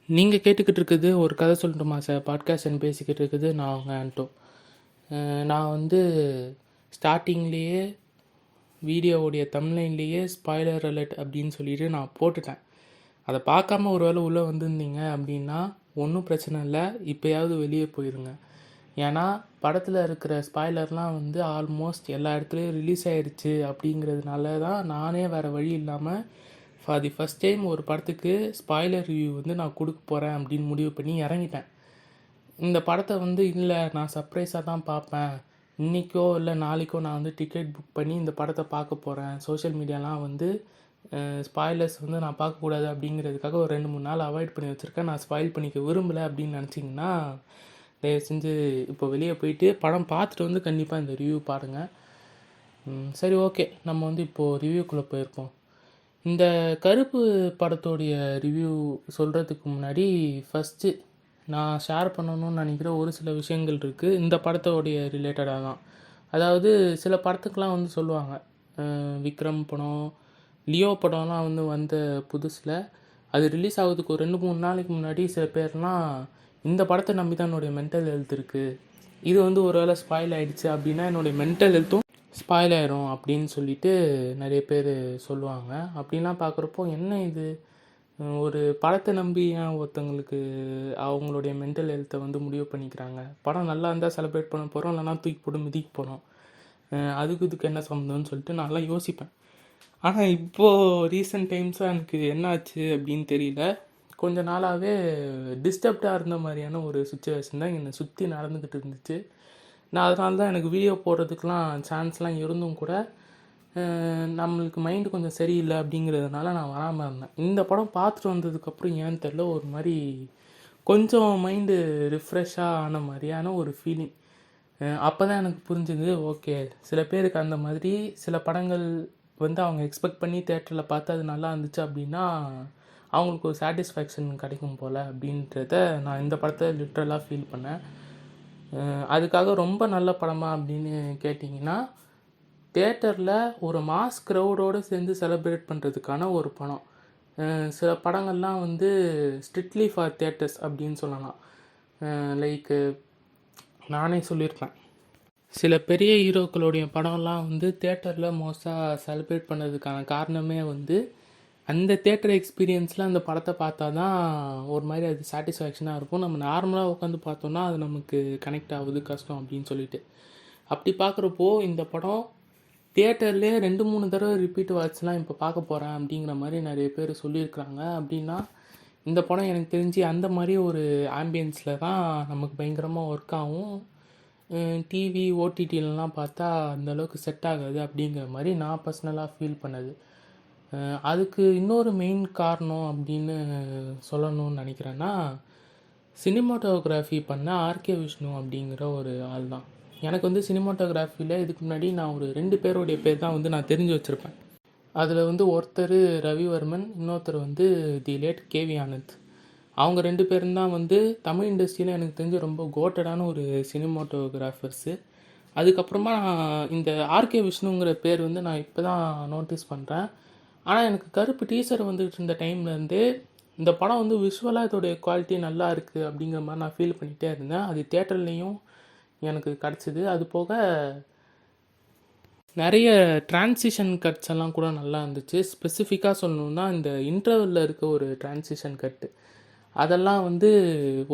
நீங்கள் கேட்டுக்கிட்டு இருக்குது ஒரு கதை சொல்லட்டுமா சார் பாட்காஸ்ட்னு பேசிக்கிட்டு இருக்குது. நான் அவங்க ஆண்டோ. நான் வந்து ஸ்டார்டிங்லேயே வீடியோவுடைய தம்ப்லைன்லேயே ஸ்பாய்லர் அலர்ட் அப்படின்னு சொல்லிட்டு நான் போட்டுட்டேன். அதை பார்க்காம ஒரு வேளை உள்ளே வந்திருந்தீங்க அப்படின்னா ஒன்றும் பிரச்சனை இல்லை, இப்போயாவது வெளியே போயிருங்க. ஏன்னா படத்தில் இருக்கிற ஸ்பாய்லர்லாம் வந்து ஆல்மோஸ்ட் எல்லா இடத்துலையும் ரிலீஸ் ஆகிடுச்சு. அப்படிங்கிறதுனால தான் நானே வேறு வழி இல்லாமல் ஃபார் தி ஃபஸ்ட் டைம் ஒரு படத்துக்கு ஸ்பாய்லர் ரிவ்யூ வந்து நான் கொடுக்க போகிறேன் அப்படின்னு முடிவு பண்ணி இறங்கிட்டேன். இந்த படத்தை வந்து இல்லை நான் சர்ப்ரைஸாக தான் பார்ப்பேன், இன்றைக்கோ இல்லை நாளைக்கோ நான் வந்து டிக்கெட் புக் பண்ணி இந்த படத்தை பார்க்க போகிறேன், சோஷியல் மீடியாலாம் வந்து ஸ்பாய்லர்ஸ் வந்து நான் பார்க்கக்கூடாது அப்படிங்கிறதுக்காக ஒரு 2-3 நாள் அவாய்ட் பண்ணி வச்சுருக்கேன். நான் ஸ்பாயில் பண்ணிக்க விரும்பலை அப்படின்னு நினச்சிங்கன்னா தயவு செஞ்சு இப்போ வெளியே போயிட்டு படம் பார்த்துட்டு வந்து கண்டிப்பாக இந்த ரிவ்யூ பாருங்கள். சரி, ஓகே, நம்ம வந்து இப்போது ரிவ்யூக்குள்ளே போயிருப்போம். இந்த கருப்பு படத்தோடைய ரிவ்யூ சொல்கிறதுக்கு முன்னாடி ஃபஸ்ட்டு நான் ஷேர் பண்ணணும்னு நினைக்கிற ஒரு சில விஷயங்கள் இருக்குது இந்த படத்தோடைய ரிலேட்டடாக தான். அதாவது சில படத்துக்கெலாம் வந்து சொல்லுவாங்க, விக்ரம் படம், லியோ படம்லாம் வந்து வந்த புதுசில் அது ரிலீஸ் ஆகிறதுக்கு ஒரு 2-3 நாளைக்கு முன்னாடி சில பேர்லாம் இந்த படத்தை நம்பி தான் என்னுடைய மென்டல் ஹெல்த் இருக்குது, இது வந்து ஒரு வேளை ஸ்பாயில் ஆகிடுச்சு அப்படின்னா என்னுடைய மென்டல் ஹெல்த்தும் ஸ்பாயில் ஆயிரும் அப்படின்னு சொல்லிட்டு நிறைய பேர் சொல்லுவாங்க. அப்படின்லாம் பார்க்குறப்போ என்ன இது, ஒரு படத்தை நம்பி ஏன் ஒருத்தவங்களுக்கு அவங்களுடைய மென்டல் ஹெல்த்தை வந்து முடிவு பண்ணிக்கிறாங்க? படம் நல்லா இருந்தால் செலிப்ரேட் பண்ண போகிறோம், இல்லைனா தூக்கி போட்டு மிதிக்க போகிறோம், அதுக்கு இதுக்கு என்ன சம்மந்தம்னு சொல்லிட்டு நான்லாம் யோசிப்பேன். ஆனால் இப்போது ரீசெண்ட் டைம்ஸாக எனக்கு என்ன ஆச்சு அப்படின்னு தெரியல, கொஞ்ச நாளாகவே டிஸ்டர்ப்டாக இருந்த மாதிரியான ஒரு சுச்சுவேஷன் தான் என்னை சுற்றி நடந்துக்கிட்டு இருந்துச்சு. நான் அதனால தான் எனக்கு வீடியோ போடுறதுக்கெலாம் சான்ஸ்லாம் இருந்தும் கூட நம்மளுக்கு மைண்டு கொஞ்சம் சரியில்லை அப்படிங்கிறதுனால நான் வராமல் இருந்தேன். இந்த படம் பார்த்துட்டு வந்ததுக்கப்புறம் ஏன்னு தெரில, ஒரு மாதிரி கொஞ்சம் மைண்டு ரிஃப்ரெஷ்ஷாக ஆன மாதிரியான ஒரு ஃபீலிங். அப்போ தான் எனக்கு புரிஞ்சுது, ஓகே, சில பேருக்கு அந்த மாதிரி சில படங்கள் வந்து அவங்க எக்ஸ்பெக்ட் பண்ணி தேட்டரில் பார்த்து அது நல்லா இருந்துச்சு அப்படின்னா அவங்களுக்கு ஒரு சாட்டிஸ்ஃபேக்ஷன் கிடைக்கும் போல் அப்படின்றத நான் இந்த படத்தை லிட்ரலாக ஃபீல் பண்ணேன். அதுக்காக ரொம்ப நல்ல படமா அப்படின்னு கேட்டிங்கன்னா, தியேட்டரில் ஒரு மாஸ் க்ரௌடோடு சேர்ந்து செலிப்ரேட் பண்ணுறதுக்கான ஒரு படம். சில படங்கள்லாம் வந்து ஸ்ட்ரிக்ட்லி ஃபார் தியேட்டர்ஸ் அப்படின்னு சொல்லலாம். லைக்கு நானே சொல்லியிருப்பேன், சில பெரிய ஹீரோக்களுடைய படம்லாம் வந்து தியேட்டரில் மோஸ்ட்டாக செலிப்ரேட் பண்ணதுக்கான காரணமே வந்து அந்த தியேட்டர் எக்ஸ்பீரியன்ஸில் அந்த படத்தை பார்த்தா தான் ஒரு மாதிரி அது சாட்டிஸ்ஃபேக்ஷனாக இருக்கும். நம்ம நார்மலாக உட்காந்து பார்த்தோன்னா அது நமக்கு கனெக்ட் ஆகுது கஷ்டம் அப்படின்னு சொல்லிட்டு. அப்படி பார்க்குறப்போ இந்த படம் தியேட்டர்லேயே 2-3 தடவை ரிப்பீட் வாட்ச்லாம் இப்போ பார்க்க போகிறேன் அப்படிங்கிற மாதிரி நிறைய பேர் சொல்லியிருக்கிறாங்க. அப்படின்னா இந்த படம் எனக்கு தெரிஞ்சு அந்த மாதிரி ஒரு ஆம்பியன்ஸில் தான் நமக்கு பயங்கரமாக ஒர்க் ஆகும். டிவி ஓடிடிலலாம் பார்த்தா அந்தளவுக்கு செட் ஆகாது அப்படிங்கிற மாதிரி நான் பர்சனலாக ஃபீல் பண்ணது. அதுக்கு இன்னொரு மெயின் காரணம் அப்படின்னு சொல்லணும்னு நினைக்கிறேன்னா, சினிமாட்டோகிராஃபி பண்ண ஆர்கே விஷ்ணு அப்படிங்கிற ஒரு ஆள் தான். எனக்கு வந்து சினிமாட்டோகிராஃபியில் இதுக்கு முன்னாடி நான் ஒரு 2 பேருடைய பேர் தான் வந்து நான் தெரிஞ்சு வச்சுருப்பேன். அதில் வந்து ஒருத்தர் ரவிவர்மன், இன்னொருத்தர் வந்து தி லேட் கேவி ஆனந்த். அவங்க 2 பேரும் தான் வந்து தமிழ் இண்டஸ்ட்ரியில் எனக்கு தெரிஞ்சு ரொம்ப கோட்டடான ஒரு சினிமாட்டோகிராஃபர்ஸு. அதுக்கப்புறமா இந்த ஆர்கே விஷ்ணுங்கிற பேர் வந்து நான் இப்போ தான் நோட்டீஸ் பண்ணுறேன். ஆனால் எனக்கு கருப்பு டீசர் வந்துகிட்டு இருந்த டைம்லேருந்து இந்த படம் வந்து விஷுவலாக இதோடைய குவாலிட்டி நல்லா இருக்குது அப்படிங்கிற மாதிரி நான் ஃபீல் பண்ணிகிட்டே இருந்தேன். அது தியேட்டர்லேயும் எனக்கு கிடச்சிது. அது போக நிறைய டிரான்சிஷன் கட்ஸ் எல்லாம் கூட நல்லா இருந்துச்சு. ஸ்பெசிஃபிக்காக சொல்லணுன்னா இந்த இன்டர்வலில் இருக்க ஒரு டிரான்சிஷன் கட்டு, அதெல்லாம் வந்து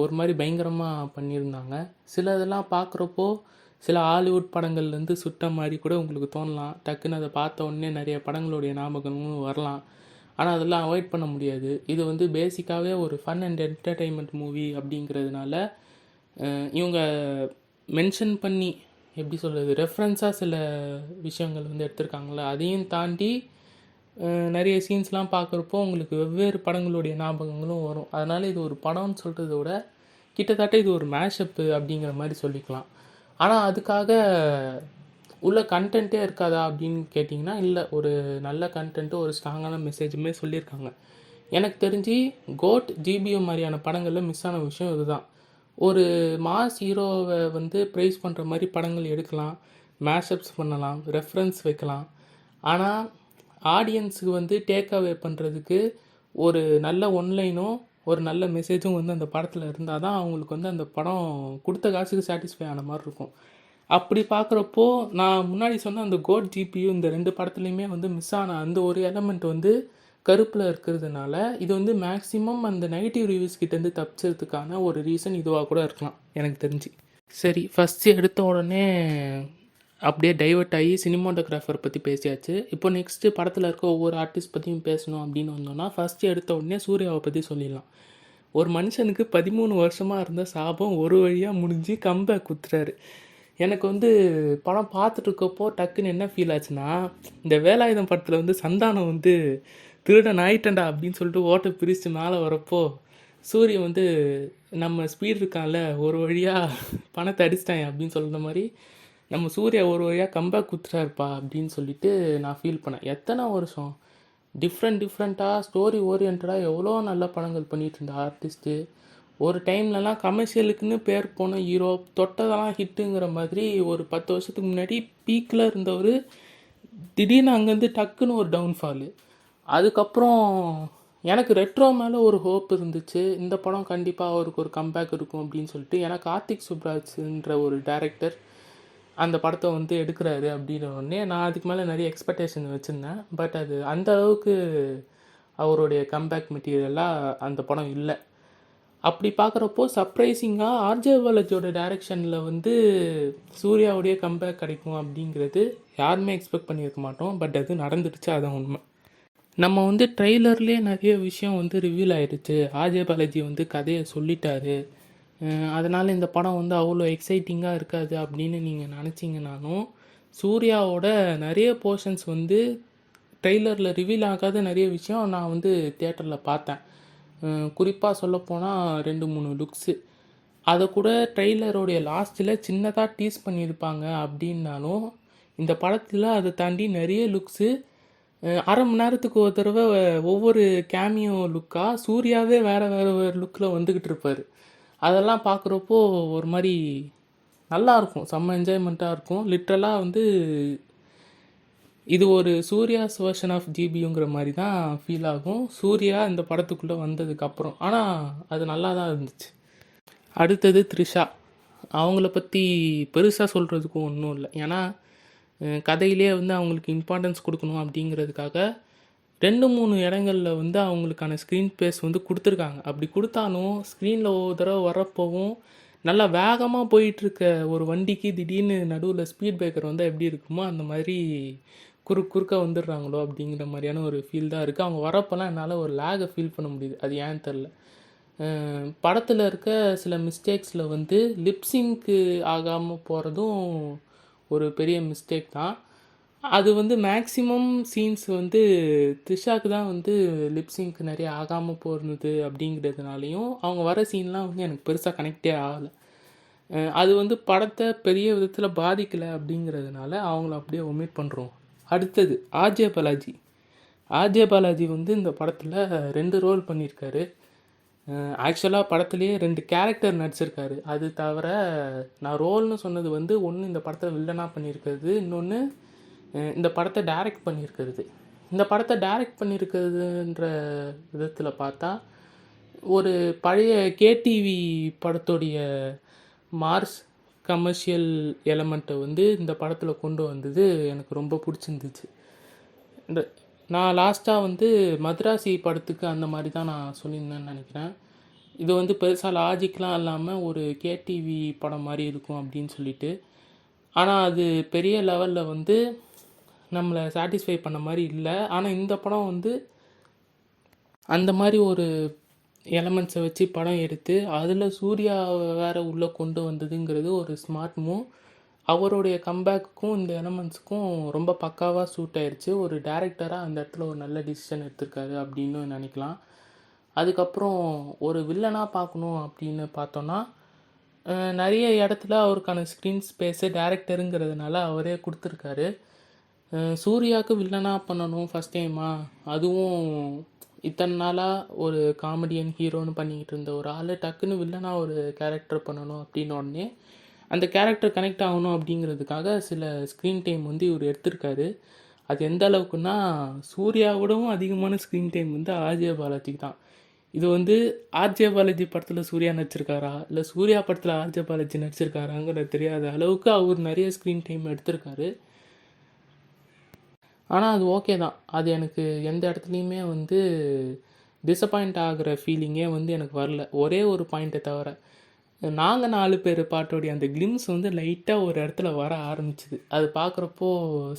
ஒரு மாதிரி பயங்கரமாக பண்ணியிருந்தாங்க. சில இதெல்லாம் பார்க்குறப்போ சில ஹாலிவுட் படங்கள்லேருந்து சுட்ட மாதிரி கூட உங்களுக்கு தோணலாம். டக்குன்னு அதை பார்த்த உடனே நிறைய படங்களுடைய ஞாபகமும் வரலாம். ஆனால் அதெல்லாம் அவாய்ட் பண்ண முடியாது. இது வந்து பேசிக்காகவே ஒரு ஃபன் அண்ட் என்டர்டெயின்மெண்ட் மூவி அப்படிங்கிறதுனால இவங்க மென்ஷன் பண்ணி எப்படி சொல்கிறது, ரெஃபரன்ஸாக சில விஷயங்கள் வந்து எடுத்திருக்காங்களே, அதையும் தாண்டி நிறைய சீன்ஸ்லாம் பார்க்குறப்போ உங்களுக்கு வெவ்வேறு படங்களுடைய ஞாபகங்களும் வரும். அதனால் இது ஒரு படம்னு சொல்கிறத விட கிட்டத்தட்ட இது ஒரு மேஷப்பு அப்படிங்கிற மாதிரி சொல்லிக்கலாம். ஆனால் அதுக்காக உள்ள கண்டென்ட்டே இருக்காதா அப்படின்னு கேட்டிங்கன்னா இல்லை, ஒரு நல்ல கண்டென்ட்டு ஒரு ஸ்ட்ராங்கான மெசேஜுமே சொல்லியிருக்காங்க. எனக்கு தெரிஞ்சு கோட், ஜிபிஓ மாதிரியான படங்களில் மிஸ் ஆன விஷயம் இதுதான். ஒரு மாஸ் ஹீரோவை வந்து ப்ரைஸ் பண்ணுற மாதிரி படங்கள் எடுக்கலாம், மேஷப்ஸ் பண்ணலாம், ரெஃபரன்ஸ் வைக்கலாம். ஆனால் ஆடியன்ஸுக்கு வந்து டேக் அவே பண்ணுறதுக்கு ஒரு நல்ல ஒன்லைனோ ஒரு நல்ல மெசேஜும் வந்து அந்த படத்தில் இருந்தால் தான் அவங்களுக்கு வந்து அந்த படம் கொடுத்த காசுக்கு சாட்டிஸ்ஃபை ஆன மாதிரி இருக்கும். அப்படி பார்க்குறப்போ நான் முன்னாடி சொன்ன அந்த கோட் ஜிபியு இந்த 2 படத்துலையுமே வந்து மிஸ் ஆன அந்த ஒரு எலமெண்ட் வந்து கருப்பில் இருக்கிறதுனால இது வந்து மேக்ஸிமம் அந்த நெகட்டிவ் ரிவ்யூஸ் கிட்டேருந்து தப்பிச்சதுக்கான ஒரு ரீசன் இதுவாக கூட இருக்கலாம் எனக்கு தெரிஞ்சு. சரி, ஃபஸ்ட்டு எடுத்த உடனே அப்படியே டைவர்ட் ஆகி சினிமாட்டோகிராஃபர் பற்றி பேசியாச்சு. இப்போ நெக்ஸ்ட்டு படத்தில் இருக்க ஒவ்வொரு ஆர்டிஸ்ட் பற்றியும் பேசணும் அப்படின்னு வந்தோம்னா ஃபஸ்ட்டு எடுத்த உடனே சூர்யாவை பற்றி சொல்லிடலாம். ஒரு மனுஷனுக்கு 13 வருஷமாக இருந்த சாபம் ஒரு வழியாக முடிஞ்சு கம்பேக் குத்துறாரு. எனக்கு வந்து படம் பார்த்துட்ருக்கப்போ டக்குன்னு என்ன ஃபீல் ஆச்சுன்னா, இந்த வேலாயுதம் படத்தில் வந்து சந்தானம் வந்து திருடன் ஆயிட்டண்டா அப்படின்னு சொல்லிட்டு ஓட்டை பிரித்து மேலே வரப்போ சூரியன் வந்து நம்ம ஸ்பீட் இருக்கான்ல ஒரு வழியாக பணத்தை அடிச்சிட்டாங்க அப்படின்னு சொல்கிற மாதிரி நம்ம சூர்யா ஒரு வழியாக கம்பேக் குத்துறாருப்பா அப்படின்னு சொல்லிட்டு நான் ஃபீல் பண்ணேன். எத்தனை வருஷம் டிஃப்ரெண்ட்டாக ஸ்டோரி ஓரியன்டாக எவ்வளோ நல்ல படங்கள் பண்ணிகிட்டு இருந்த ஆர்டிஸ்ட்டு. ஒரு டைம்லலாம் கமர்ஷியலுக்குன்னு பேர் போன ஹீரோ தொட்டதெல்லாம் ஹிட்டுங்கிற மாதிரி ஒரு 10 வருஷத்துக்கு முன்னாடி பீக்கில் இருந்தவர் திடீர்னு அங்கேருந்து டக்குன்னு ஒரு டவுன்ஃபாலு. அதுக்கப்புறம் எனக்கு ரெட்ரோ மேலே ஒரு ஹோப் இருந்துச்சு, இந்த படம் கண்டிப்பாக அவருக்கு ஒரு கம்பேக் இருக்கும் அப்படின்னு சொல்லிட்டு. ஏன்னா கார்த்திக் சுப்ராஜ்ன்ற ஒரு டைரக்டர் அந்த படத்தை வந்து எடுக்கிறாரு அப்படின்ன உடனே நான் அதுக்கு மேலே நிறைய எக்ஸ்பெக்டேஷன் வச்சுருந்தேன். பட் அது அந்த அளவுக்கு அவருடைய கம்பேக் மெட்டீரியலாக அந்த படம் இல்லை. அப்படி பார்க்குறப்போ சர்ப்ரைசிங்காக ஆர்ஜே பாலாஜியோட டைரக்ஷனில் வந்து சூர்யாவுடைய கம்பேக் கிடைக்கும் அப்படிங்கிறது யாருமே எக்ஸ்பெக்ட் பண்ணியிருக்க மாட்டோம். பட் அது நடந்துடுச்சு, அதான் உண்மை. நம்ம வந்து ட்ரெய்லர்லேயே நிறைய விஷயம் வந்து ரிவீல் ஆகிடுச்சு. ஆர்ஜே பாலாஜி வந்து கதையை சொல்லிட்டாரு, அதனால் இந்த படம் வந்து அவ்வளோ எக்ஸைட்டிங்காக இருக்காது அப்படின்னு நீங்கள் நினச்சிங்கனாலும் சூர்யாவோட நிறைய போர்ஷன்ஸ் வந்து ட்ரெய்லரில் ரிவீல் ஆகாத நிறைய விஷயம் நான் வந்து தியேட்டரில் பார்த்தேன். குறிப்பாக சொல்லப்போனால் 2-3 லுக்ஸு அதை கூட ட்ரெய்லரோடைய லாஸ்ட்டில் சின்னதாக டீஸ் பண்ணியிருப்பாங்க அப்படின்னாலும் இந்த படத்தில் அதை தாண்டி நிறைய லுக்ஸு அரை மணி நேரத்துக்கு ஒரு தடவை ஒவ்வொரு கேமியோ லுக்காக சூர்யாவே வேறு லுக்கில் வந்துக்கிட்டு இருப்பார். அதெல்லாம் பார்க்குறப்போ ஒரு மாதிரி நல்லாயிருக்கும், செம்ம என்ஜாய்மெண்ட்டாக இருக்கும். லிட்ரலாக வந்து இது ஒரு சூர்யாஸ் வெர்ஷன் ஆஃப் ஜிபியுங்கிற மாதிரி தான் ஃபீல் ஆகும் சூர்யா இந்த படத்துக்குள்ளே வந்ததுக்கப்புறம். ஆனால் அது நல்லா தான் இருந்துச்சு. அடுத்தது த்ரிஷா. அவங்கள பற்றி பெருசாக சொல்கிறதுக்கும் ஒன்றும் இல்லை. ஏன்னா கதையிலே வந்து அவங்களுக்கு இம்பார்ட்டன்ஸ் கொடுக்கணும் அப்படிங்கிறதுக்காக 2-3 இடங்களில் வந்து அவங்களுக்கான ஸ்க்ரீன் ஸ்பேஸ் வந்து கொடுத்துருக்காங்க. அப்படி கொடுத்தாலும் ஸ்க்ரீனில் ஒரு தடவை வரப்போவும் நல்லா வேகமாக போயிட்டுருக்க ஒரு வண்டிக்கு திடீர்னு நடுவில் ஸ்பீட் பிரேக்கர் வந்து எப்படி இருக்குமோ அந்த மாதிரி குறுக்க வந்துடுறாங்களோ அப்படிங்கிற மாதிரியான ஒரு ஃபீல் தான் இருக்குது. அவங்க வரப்போலாம் என்னால் ஒரு லேகை ஃபீல் பண்ண முடியுது, அது ஏன்னு தெரில. படத்தில் இருக்க சில மிஸ்டேக்ஸில் வந்து லிப்ஸிங்க்கு ஆகாமல் போகிறதும் ஒரு பெரிய மிஸ்டேக் தான். அது வந்து மேக்ஸிமம் சீன்ஸ் வந்து த்ரிஷாவுக்கு தான் வந்து லிப்ஸிங்க்கு நிறைய ஆகாமல் போகிறது அப்படிங்கிறதுனாலையும் அவங்க வர சீன்லாம் வந்து எனக்கு பெருசாக கனெக்டே ஆகலை. அது வந்து படத்தை பெரிய விதத்தில் பாதிக்கலை அப்படிங்கிறதுனால அவங்கள அப்படியே ஒமிட் பண்ணுறோம். அடுத்தது ஆர்ஜே பாலாஜி வந்து இந்த படத்தில் 2 ரோல் பண்ணியிருக்காரு. ஆக்சுவலாக படத்துலேயே 2 கேரக்டர் நடிச்சிருக்காரு. அது தவிர நான் ரோல்னு சொன்னது வந்து ஒன்று இந்த படத்தில் வில்லனாக பண்ணியிருக்கிறது, இன்னொன்று இந்த படத்தை டைரக்ட் பண்ணியிருக்கிறது. இந்த படத்தை டைரக்ட் பண்ணியிருக்கிறதுன்ற விதத்தில் பார்த்தா ஒரு பழைய கேடிவி படத்துடைய மார்ஸ் கமர்ஷியல் எலமெண்ட்டை வந்து இந்த படத்தில் கொண்டு வந்தது எனக்கு ரொம்ப பிடிச்சிருந்துச்சு. நான் லாஸ்ட்டாக வந்து மദ്രാசி படத்துக்கு அந்த மாதிரி தான் நான் சொல்லியிருந்தேன்னு நினைக்கிறேன். இது வந்து பெருசாக லாஜிக்லாம் இல்லாமல் ஒரு கேடிவி படம் மாதிரி இருக்கும் அப்படின்னு சொல்லிட்டு. ஆனால் அது பெரிய லெவலில் வந்து நம்மளை சாட்டிஸ்ஃபை பண்ண மாதிரி இல்லை. ஆனால் இந்த படம் வந்து அந்த மாதிரி ஒரு எலமெண்ட்ஸை வச்சு படம் எடுத்து அதில் சூர்யா வேறு உள்ளே கொண்டு வந்ததுங்கிறது ஒரு ஸ்மார்ட் மூவ். அவருடைய கம்பேக்குக்கும் இந்த எலமெண்ட்ஸுக்கும் ரொம்ப பக்காவாக சூட் ஆயிடுச்சு. ஒரு டைரக்டராக அந்த இடத்துல ஒரு நல்ல டிசிஷன் எடுத்திருக்காரு அப்படின்னு நினைக்கலாம். அதுக்கப்புறம் ஒரு வில்லனாக பார்க்கணும் அப்படின்னு பார்த்தோன்னா நிறைய இடத்துல அவருக்கான ஸ்க்ரீன் ஸ்பேஸு டைரக்டருங்கிறதுனால அவரே கொடுத்துருக்காரு. சூர்யாவுக்கு வில்லனாக பண்ணணும் ஃபஸ்ட் டைமாக, அதுவும் இத்தனை நாளாக ஒரு காமெடியன் ஹீரோன்னு பண்ணிக்கிட்டு இருந்த ஒரு ஆள் டக்குன்னு வில்லனாக ஒரு கேரக்டர் பண்ணணும் அப்படின்னு உடனே அந்த கேரக்டர் கனெக்ட் ஆகணும் அப்படிங்கிறதுக்காக சில ஸ்க்ரீன் டைம் வந்து இவர் எடுத்திருக்காரு. அது எந்த அளவுக்குன்னா சூர்யாவோடவும் அதிகமான ஸ்க்ரீன் டைம் வந்து ஆர்ஜே பாலாஜிக்கு தான். இது வந்து ஆர்ஜே பாலாஜி படத்தில் சூர்யா நடிச்சிருக்காரா இல்லை சூர்யா படத்தில் ஆர்ஜே பாலாஜி நடிச்சிருக்காராங்கிற தெரியாத அளவுக்கு அவர் நிறைய ஸ்க்ரீன் டைம் எடுத்திருக்காரு. ஆனால் அது ஓகே தான். அது எனக்கு எந்த இடத்துலையுமே வந்து டிசப்பாயிண்ட் ஆகிற ஃபீலிங்கே வந்து எனக்கு வரல. ஒரே ஒரு பாயிண்ட்டை தவிர, நாங்கள் 4 பேர் பாட்டோடைய அந்த கிளிம்ஸ் வந்து லைட்டாக ஒரு இடத்துல வர ஆரம்பிச்சுது. அது பார்க்குறப்போ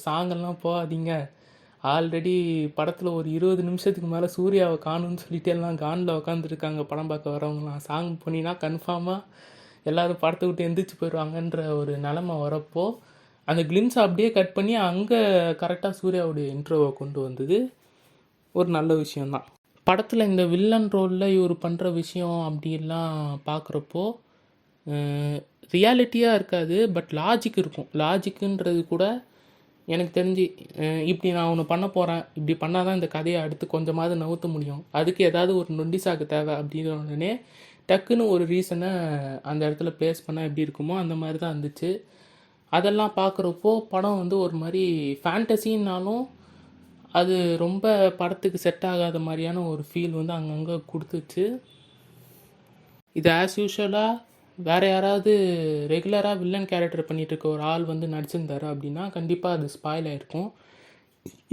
சாங்கெல்லாம் போகாதீங்க, ஆல்ரெடி படத்தில் ஒரு 20 நிமிஷத்துக்கு மேலே சூர்யாவை காணும்னு சொல்லிட்டு எல்லாம் கானில் உட்காந்துருக்காங்க படம் பார்க்க வரவங்களாம். சாங் பண்ணினா கன்ஃபார்மாக எல்லோரும் படத்தை விட்டு எந்திரிச்சு போயிடுவாங்கன்ற ஒரு நிலமை வரப்போ அந்த கிளிம்ஸை அப்படியே கட் பண்ணி அங்கே கரெக்டாக சூர்யாவுடைய இன்ட்ரோவை கொண்டு வந்தது ஒரு நல்ல விஷயந்தான். படத்தில் இந்த வில்லன் ரோலில் இவர் பண்ணுற விஷயம் அப்படிலாம் பார்க்குறப்போ ரியாலிட்டியாக இருக்காது, பட் லாஜிக் இருக்கும். லாஜிக்குன்றது கூட எனக்கு தெரிஞ்சு இப்படி நான் ஒன்று பண்ண போகிறேன், இப்படி பண்ணால் தான் இந்த கதையை அடுத்து கொஞ்சமாவது நவுத்த முடியும், அதுக்கு ஏதாவது ஒரு நொண்டி சாக்கு தேவை அப்படிங்கிற உடனே டக்குன்னு ஒரு ரீசனை அந்த இடத்துல ப்ளேஸ் பண்ணால் எப்படி இருக்குமோ அந்த மாதிரி தான் இருந்துச்சு. அதெல்லாம் பார்க்குறப்போ படம் வந்து ஒரு மாதிரி ஃபேண்டசின்னாலும் அது ரொம்ப படத்துக்கு செட் ஆகாத மாதிரியான ஒரு ஃபீல் வந்து அங்கங்கே கொடுத்துச்சு. இது ஆஸ் யூஷுவலாக வேறு யாராவது ரெகுலராக வில்லன் கேரக்டர் பண்ணிகிட்டு இருக்க ஒரு ஆள் வந்து நடிச்சிருந்தாரு அப்படின்னா கண்டிப்பாக அது ஸ்பாயில் ஆகிருக்கும்.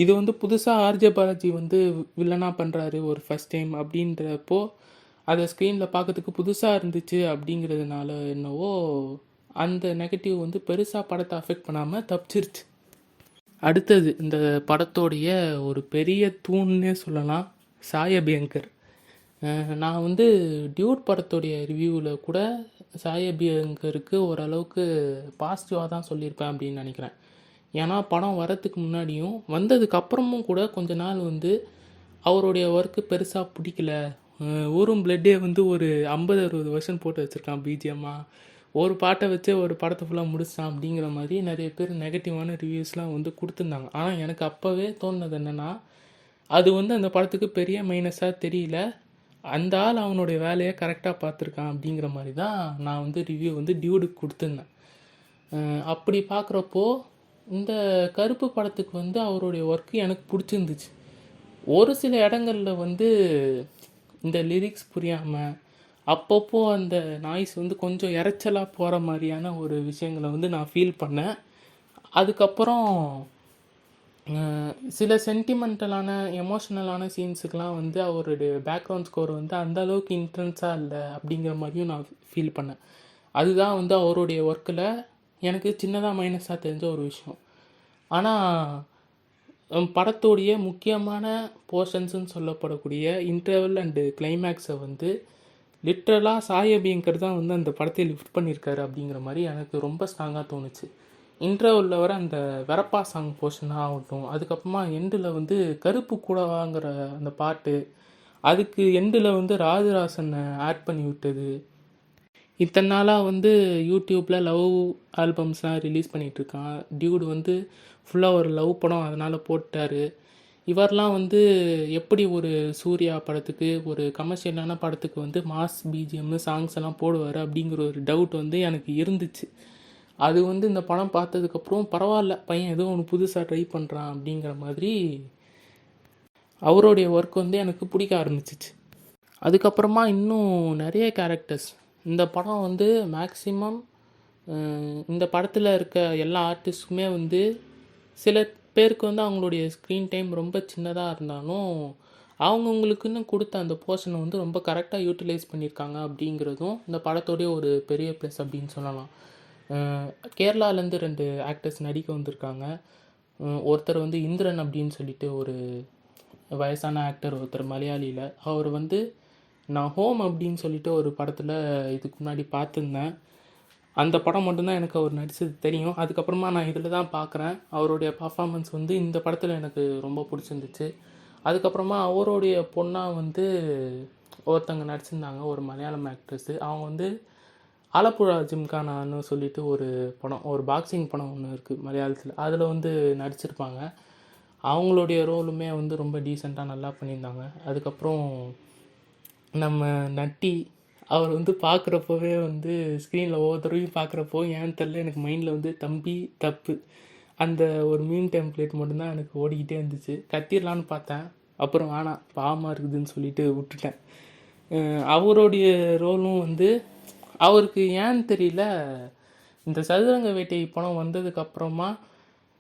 இது வந்து புதுசாக ஆர்ஜே பாலாஜி வந்து வில்லனாக பண்ணுறாரு ஒரு ஃபஸ்ட் டைம் அப்படின்றப்போ அதை ஸ்க்ரீனில் பார்க்கறதுக்கு புதுசாக இருந்துச்சு அப்படிங்கிறதுனால என்னவோ அந்த நெகட்டிவ் வந்து பெருசாக படத்தை அஃபெக்ட் பண்ணாமல் தப்பிச்சிருச்சு. அடுத்தது இந்த படத்தோடைய ஒரு பெரிய தூண்னே சொல்லலாம், சாய் அபியங்கர். நான் வந்து டியூட் படத்தோடைய ரிவ்யூவில் கூட சாய் அபியங்கருக்கு ஓரளவுக்கு பாசிட்டிவாக தான் சொல்லியிருப்பேன் அப்படின்னு நினைக்கிறேன். ஏன்னா படம் வரத்துக்கு முன்னாடியும் வந்ததுக்கப்புறமும் கூட கொஞ்ச நாள் வந்து அவருடைய ஒர்க்கு பெருசாக பிடிக்கல, ஊரும் பிளட்டே வந்து ஒரு 50-60 வருஷம் போட்டு வச்சுருக்கான் பிஜிஎம்மாக, ஒரு பாட்டை வச்சு ஒரு படத்தை ஃபுல்லாக முடிச்சான் அப்படிங்கிற மாதிரி நிறைய பேர் நெகட்டிவான ரிவ்யூஸ்லாம் வந்து கொடுத்துருந்தாங்க. ஆனால் எனக்கு அப்போவே தோணுனது என்னென்னா, அது வந்து அந்த படத்துக்கு பெரிய மைனஸாக தெரியல, அந்த ஆள் அவனுடைய வேலையை கரெக்டாக பார்த்துருக்கான் அப்படிங்கிற மாதிரி தான் நான் வந்து ரிவ்யூ வந்து டியூடுக்கு கொடுத்துருந்தேன். அப்படி பார்க்குறப்போ இந்த கருப்பு படத்துக்கு வந்து அவருடைய ஒர்க்கு எனக்கு பிடிச்சிருந்துச்சு. ஒரு சில இடங்களில் வந்து இந்த லிரிக்ஸ் புரியாமல் அப்பப்போ அந்த நாய்ஸ் வந்து கொஞ்சம் இறைச்சலாக போகிற மாதிரியான ஒரு விஷயங்களை வந்து நான் ஃபீல் பண்ணேன். அதுக்கப்புறம் சில சென்டிமெண்டலான எமோஷ்னலான சீன்ஸுக்கெலாம் வந்து அவருடைய பேக்ரவுண்ட் ஸ்கோர் வந்து அந்த அளவுக்கு இன்ட்ரென்ஸாக இல்லை அப்படிங்கிற மாதிரியும் நான் ஃபீல் பண்ணேன். அதுதான் வந்து அவருடைய ஒர்க்கில் எனக்கு சின்னதாக மைனஸாக தெரிஞ்ச ஒரு விஷயம். ஆனால் படத்தோடைய முக்கியமான போர்ஷன்ஸுன்னு சொல்லப்படக்கூடிய இன்டர்வல் அண்டு கிளைமேக்ஸை வந்து லிட்ரலாக சாய் அபியங்கர் தான் வந்து அந்த படத்தை லிஃப்ட் பண்ணியிருக்காரு அப்படிங்கிற மாதிரி எனக்கு ரொம்ப ஸ்ட்ராங்காக தோணுச்சு. இன்டர்வலில் வர அந்த வெரப்பா சாங் போர்ஷனாக ஆகட்டும், அதுக்கப்புறமா எண்டில் வந்து கருப்பு கூடவாங்கிற அந்த பாட்டு, அதுக்கு எண்டில் வந்து ராஜராசனை ஆட் பண்ணி விட்டது. இத்தனை நாளாக வந்து யூடியூப்பில் லவ் ஆல்பம்ஸ்லாம் ரிலீஸ் பண்ணிகிட்ருக்கான் டியூடு, வந்து ஃபுல்லாக ஒரு லவ் படம் அதனால் போட்டார். இவரெலாம் வந்து எப்படி ஒரு சூர்யா படத்துக்கு ஒரு கமர்ஷியலான படத்துக்கு வந்து மாஸ் பிஜிஎம்மு சாங்ஸ் எல்லாம் போடுவார் அப்படிங்கிற ஒரு டவுட் வந்து எனக்கு இருந்துச்சு. அது வந்து இந்த படம் பார்த்ததுக்கப்புறம் பரவாயில்ல, பையன் ஏதோ ஒன்று புதுசாக ட்ரை பண்ணுறான் அப்படிங்கிற மாதிரி அவருடைய ஒர்க் வந்து எனக்கு பிடிக்க ஆரம்பிச்சிச்சு. அதுக்கப்புறமா இன்னும் நிறைய கேரக்டர்ஸ் இந்த படம் வந்து மேக்ஸிமம் இந்த படத்தில் இருக்க எல்லா ஆர்டிஸ்ட்டுக்குமே வந்து சில பேருக்கு வந்து அவங்களுடைய ஸ்க்ரீன் டைம் ரொம்ப சின்னதாக இருந்தாலும் அவங்கவுங்களுக்குன்னு கொடுத்த அந்த போர்ஷனை வந்து ரொம்ப கரெக்டாக யூட்டிலைஸ் பண்ணியிருக்காங்க அப்படிங்கிறதும் இந்த படத்தோடைய ஒரு பெரிய ப்ளஸ் அப்படின்னு சொல்லலாம். கேரளாலேருந்து 2 ஆக்டர்ஸ் நடிக்க வந்திருக்காங்க. ஒருத்தர் வந்து இந்திரன் அப்படின்னு சொல்லிட்டு ஒரு வயசான ஆக்டர், ஒருத்தர் மலையாளியில். அவர் வந்து நான் ஹோம் அப்படின்னு சொல்லிட்டு ஒரு படத்தில் இதுக்கு முன்னாடி பார்த்துருந்தேன். அந்த படம் மட்டும்தான் எனக்கு அவர் நடித்தது தெரியும். அதுக்கப்புறமா நான் இதில் தான் பார்க்குறேன். அவருடைய பர்ஃபார்மன்ஸ் வந்து இந்த படத்தில் எனக்கு ரொம்ப பிடிச்சிருந்துச்சு. அதுக்கப்புறமா அவருடைய பொண்ணாக வந்து ஒருத்தங்க நடிச்சிருந்தாங்க, ஒரு மலையாளம் ஆக்ட்ரஸ்ஸு. அவங்க வந்து ஆலப்புழா ஜிம்கானான்னு சொல்லிட்டு ஒரு படம், ஒரு பாக்ஸிங் படம் ஒன்று இருக்குது மலையாளத்தில், அதில் வந்து நடிச்சிருப்பாங்க. அவங்களுடைய ரோலுமே வந்து ரொம்ப டீசெண்டாக நல்லா பண்ணியிருந்தாங்க. அதுக்கப்புறம் நம்ம நட்டி, அவர் வந்து பார்க்குறப்போவே வந்து ஸ்க்ரீனில் ஒவ்வொரு தடவையும் பார்க்குறப்போ ஏன்னு தெரில எனக்கு மைண்டில் வந்து தம்பி தப்பு அந்த ஒரு மீன் டெம்ப்ளேட் மட்டும்தான் எனக்கு ஓடிக்கிட்டே இருந்துச்சு. கத்திடலான்னு பார்த்தேன், அப்புறம் வேணாம் பாவமாக இருக்குதுன்னு சொல்லிட்டு விட்டுட்டேன். அவருடைய ரோலும் வந்து அவருக்கு ஏன்னு தெரியல, இந்த சதுரங்க வேட்டை படம் வந்ததுக்கப்புறமா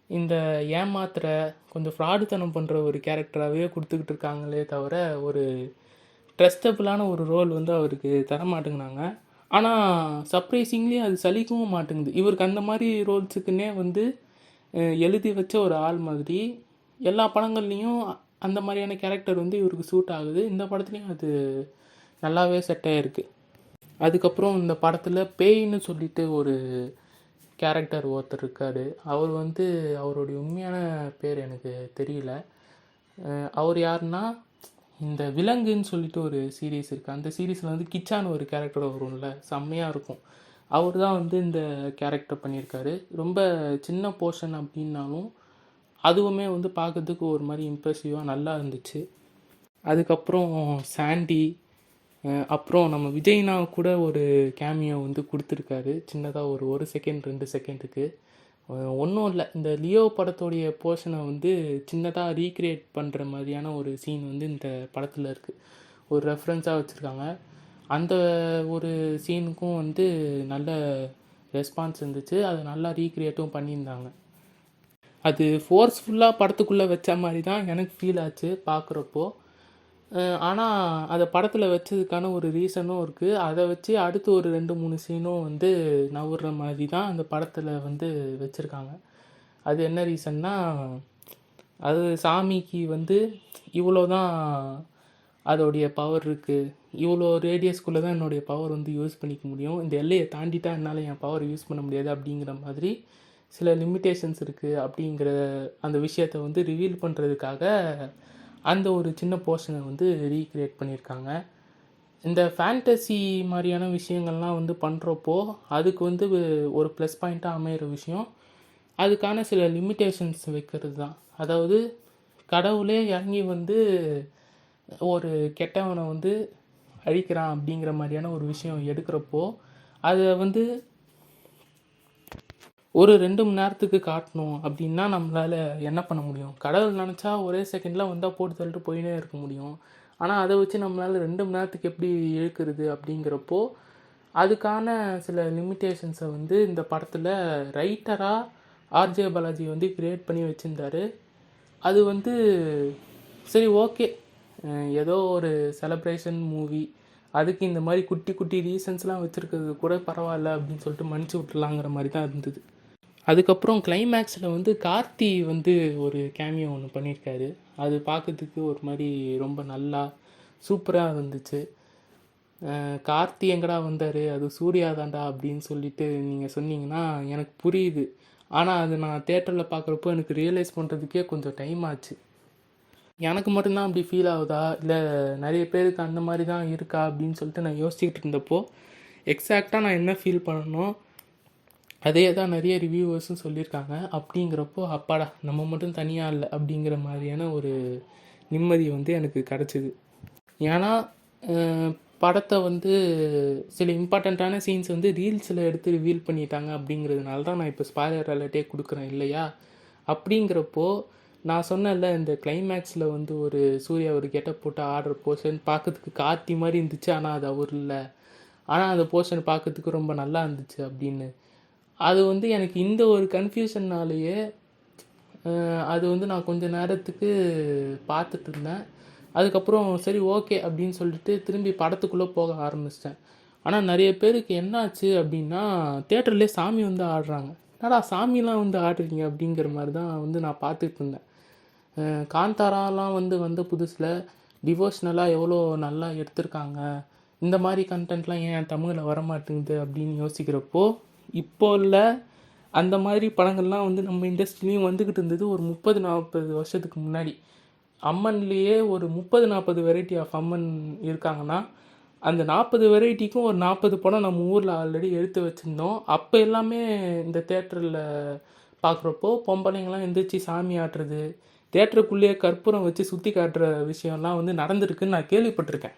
இந்த ஏமாத்துற கொஞ்சம் ஃப்ராடுத்தனம் பண்ணுற ஒரு கேரக்டராகவே கொடுத்துக்கிட்டு இருக்காங்களே தவிர ஒரு ட்ரஸ்டபுளான ஒரு ரோல் வந்து அவருக்கு தர மாட்டேங்கிறாங்க. ஆனால் சர்ப்ரைசிங்லி அது சலிக்கவும் மாட்டேங்குது. இவருக்கு அந்த மாதிரி ரோல்ஸுக்குன்னே வந்து எழுதி வச்ச ஒரு ஆள் மாதிரி எல்லா படங்கள்லேயும் அந்த மாதிரியான கேரக்டர் வந்து இவருக்கு சூட் ஆகுது. இந்த படத்துலேயும் அது நல்லாவே செட் ஆகிருக்கு. அதுக்கப்புறம் இந்த படத்தில் பேய்ன்னு சொல்லிட்டு ஒரு கேரக்டர் ஒருத்தர் இருக்கார். அவர் வந்து அவருடைய உண்மையான பேர் எனக்கு தெரியல. அவர் யாருன்னா, இந்த விலங்குன்னு சொல்லிட்டு ஒரு சீரீஸ் இருக்குது. அந்த சீரீஸில் வந்து கிச்சான்னு ஒரு கேரக்டர் வரும்ல, செம்மையாக இருக்கும். அவர் தான் வந்து இந்த கேரக்டர் பண்ணியிருக்காரு. ரொம்ப சின்ன போர்ஷன் அப்படின்னாலும் அதுவுமே வந்து பார்க்கறதுக்கு ஒரு மாதிரி இம்ப்ரெசிவாக நல்லா இருந்துச்சு. அதுக்கப்புறம் சாண்டி, அப்புறம் நம்ம விஜய்னா கூட ஒரு கேமியோ வந்து கொடுத்துருக்காரு சின்னதாக, ஒரு செகண்ட் 2 செகண்டுக்கு. ஒன்றும் இல்லை, இந்த லியோ படத்தோடைய போர்ஷனை வந்து சின்னதாக ரீக்ரியேட் பண்ணுற மாதிரியான ஒரு சீன் வந்து இந்த படத்தில் இருக்குது. ஒரு ரெஃபரன்ஸாக வச்சுருக்காங்க. அந்த ஒரு சீனுக்கும் வந்து நல்ல ரெஸ்பான்ஸ் இருந்துச்சு. அதை நல்லா ரீக்ரியேட்டும் பண்ணியிருந்தாங்க. அது ஃபோர்ஸ்ஃபுல்லாக படத்துக்குள்ளே வச்ச மாதிரி தான் எனக்கு ஃபீல் ஆச்சு பார்க்குறப்போ. ஆனால் அதை படத்தில் வச்சதுக்கான ஒரு ரீசனும் இருக்குது. அதை வச்சு அடுத்து ஒரு 2-3 சீனும் வந்து நவுற மாதிரி தான் அந்த படத்தில் வந்து வச்சுருக்காங்க. அது என்ன ரீசன்னா, அது சாமிக்கு வந்து இவ்வளோ தான் அதோடைய பவர் இருக்குது, இவ்வளோ ரேடியஸ்குள்ளே தான் என்னுடைய பவர் வந்து யூஸ் பண்ணிக்க முடியும், இந்த எல்லையை தாண்டிட்டா என்னால் என் பவர் யூஸ் பண்ண முடியாது அப்படிங்கிற மாதிரி சில லிமிட்டேஷன்ஸ் இருக்குது அப்படிங்கிற அந்த விஷயத்தை வந்து ரிவீல் பண்ணுறதுக்காக அந்த ஒரு சின்ன போர்ஷனை வந்து ரீக்ரியேட் பண்ணியிருக்காங்க. இந்த ஃபேண்டசி மாதிரியான விஷயங்கள்லாம் வந்து பண்ணுறப்போ அதுக்கு வந்து ஒரு ப்ளஸ் பாயிண்ட்டாக அமையிற விஷயம் அதுக்கான சில லிமிட்டேஷன்ஸ் வைக்கிறது தான். அதாவது கடவுளே இறங்கி வந்து ஒரு கெட்டவனை வந்து அழிக்கிறான் அப்படிங்கிற மாதிரியான ஒரு விஷயம் எடுக்கிறப்போ அதை வந்து ஒரு 2 மணி நேரத்துக்கு காட்டணும் அப்படின்னா நம்மளால் என்ன பண்ண முடியும்? கடவுள் நினச்சா ஒரே செகண்டில் வந்தால் போட்டு தள்ளிட்டு போயினே இருக்க முடியும். ஆனால் அதை வச்சு நம்மளால் 2 மணி நேரத்துக்கு எப்படி இழுக்கிறது அப்படிங்கிறப்போ அதுக்கான சில லிமிட்டேஷன்ஸை வந்து இந்த படத்தில் ரைட்டராக ஆர்ஜே பாலாஜி வந்து க்ரியேட் பண்ணி வச்சுருந்தார். அது வந்து சரி, ஓகே, ஏதோ ஒரு செலப்ரேஷன் மூவி, அதுக்கு இந்த மாதிரி குட்டி குட்டி ரீசன்ஸ்லாம் வச்சுருக்கிறது கூட பரவாயில்ல அப்படின்னு சொல்லிட்டு மன்னிச்சு விட்டுலாங்கிற மாதிரி தான் இருந்தது. அதுக்கப்புறம் கிளைமேக்ஸில் வந்து கார்த்தி வந்து ஒரு கேமியோ ஒன்று பண்ணியிருக்காரு. அது பார்க்கறதுக்கு ஒரு மாதிரி ரொம்ப நல்லா சூப்பராக இருந்துச்சு. கார்த்தி எங்கடா வந்தார், அது சூர்யா தாண்டா அப்படின்னு சொல்லிட்டு நீங்கள் சொன்னீங்கன்னா எனக்கு புரியுது. ஆனால் அது நான் தேட்டரில் பார்க்குறப்போ எனக்கு ரியலைஸ் பண்ணுறதுக்கே கொஞ்சம் டைம் ஆச்சு. எனக்கு மட்டும்தான் அப்படி ஃபீல் ஆகுதா, இல்லை நிறைய பேருக்கு அந்த மாதிரி தான் இருக்கா அப்படின்னு சொல்லிட்டு நான் யோசிச்சுக்கிட்டு இருந்தப்போ எக்ஸாக்டாக நான் என்ன ஃபீல் பண்ணணும் அதே தான் நிறைய ரிவ்யூவர்ஸும் சொல்லியிருக்காங்க. அப்படிங்கிறப்போ அப்பாடா நம்ம மட்டும் தனியாக இல்லை அப்படிங்கிற மாதிரியான ஒரு நிம்மதி வந்து எனக்கு கிடச்சிது. ஏன்னா படத்தை வந்து சில இம்பார்ட்டண்ட்டான சீன்ஸ் வந்து ரீல்ஸில் எடுத்து ரிவீல் பண்ணிட்டாங்க அப்படிங்கிறதுனால தான் நான் இப்போ ஸ்பாய்லர் அலர்ட்டே கொடுக்குறேன் இல்லையா. அப்படிங்கிறப்போ நான் சொன்னேன்ல, இந்த கிளைமேக்ஸில் வந்து ஒரு சூர்யா ஒரு கெட்டப் போட்டு ஆடுற போர்ஷன் பார்க்கறதுக்கு கார்த்தி மாதிரி இருந்துச்சு, ஆனால் அது அவர் இல்லை, ஆனால் அந்த போர்ஷன் பார்க்கறதுக்கு ரொம்ப நல்லா இருந்துச்சு அப்படின்னு. அது வந்து எனக்கு இந்த ஒரு கன்ஃபியூஷன்னாலேயே அது வந்து நான் கொஞ்சம் நேரத்துக்கு பார்த்துட்டு இருந்தேன். அதுக்கப்புறம் சரி ஓகே அப்படின்னு சொல்லிட்டு திரும்பி படத்துக்குள்ளே போக ஆரம்பிச்சிட்டேன். ஆனால் நிறைய பேருக்கு என்னாச்சு அப்படின்னா, தேட்டர்லேயே சாமி வந்து ஆடுறாங்க. என்னடா சாமிலாம் வந்து ஆடுறீங்க அப்படிங்கிற மாதிரி தான் வந்து நான் பார்த்துட்டு இருந்தேன். காந்தாராலாம் வந்து வந்த புதுசில் டிவோஷ்னலாக எவ்வளோ நல்லா எடுத்திருக்காங்க, இந்த மாதிரி கண்டென்ட்லாம் ஏன் தமிழில் வரமாட்டேங்குது அப்படின்னு யோசிக்கிறப்போ, இப்போ இல்லை அந்த மாதிரி படங்கள்லாம் வந்து நம்ம இண்டஸ்ட்ரிலையும் வந்துக்கிட்டு இருந்தது ஒரு 30-40 வருஷத்துக்கு முன்னாடி. அம்மன்லேயே ஒரு 30-40 வெரைட்டி ஆஃப் அம்மன் இருக்காங்கன்னா, அந்த 40 வெரைட்டிக்கும் ஒரு 40 படம் நம்ம ஊரில் ஆல்ரெடி எடுத்து வச்சுருந்தோம். அப்போ எல்லாமே இந்த தேட்டரில் பார்க்குறப்போ பொம்பளைங்கள்லாம் எந்திரிச்சு சாமி ஆட்டுறது, தேட்டருக்குள்ளேயே கற்பூரம் வச்சு சுற்றி காட்டுற விஷயம்லாம் வந்து நடந்திருக்குன்னு நான் கேள்விப்பட்டிருக்கேன்.